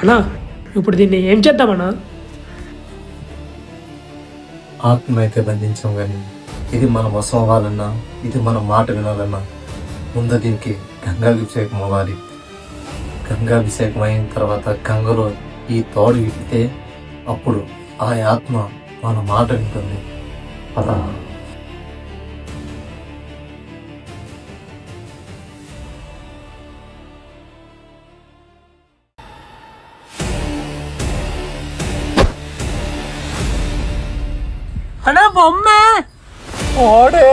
అన్నా ఇప్పుడు దీన్ని ఏం చేద్దామన్నా? ఆత్మ అయితే బంధించాం కానీ ఇది మన వశం అవ్వాలన్నా, ఇది మన మాట వినాలన్నా ముందు దీనికి గంగాభిషేకం అవ్వాలి. గంగాభిషేకం అయిన తర్వాత గంగలో ఈ తోడు విప్పితే అప్పుడు ఆ ఆత్మ మన మాట వింటుంది. అలా అన్నా బొమ్మ ఓడే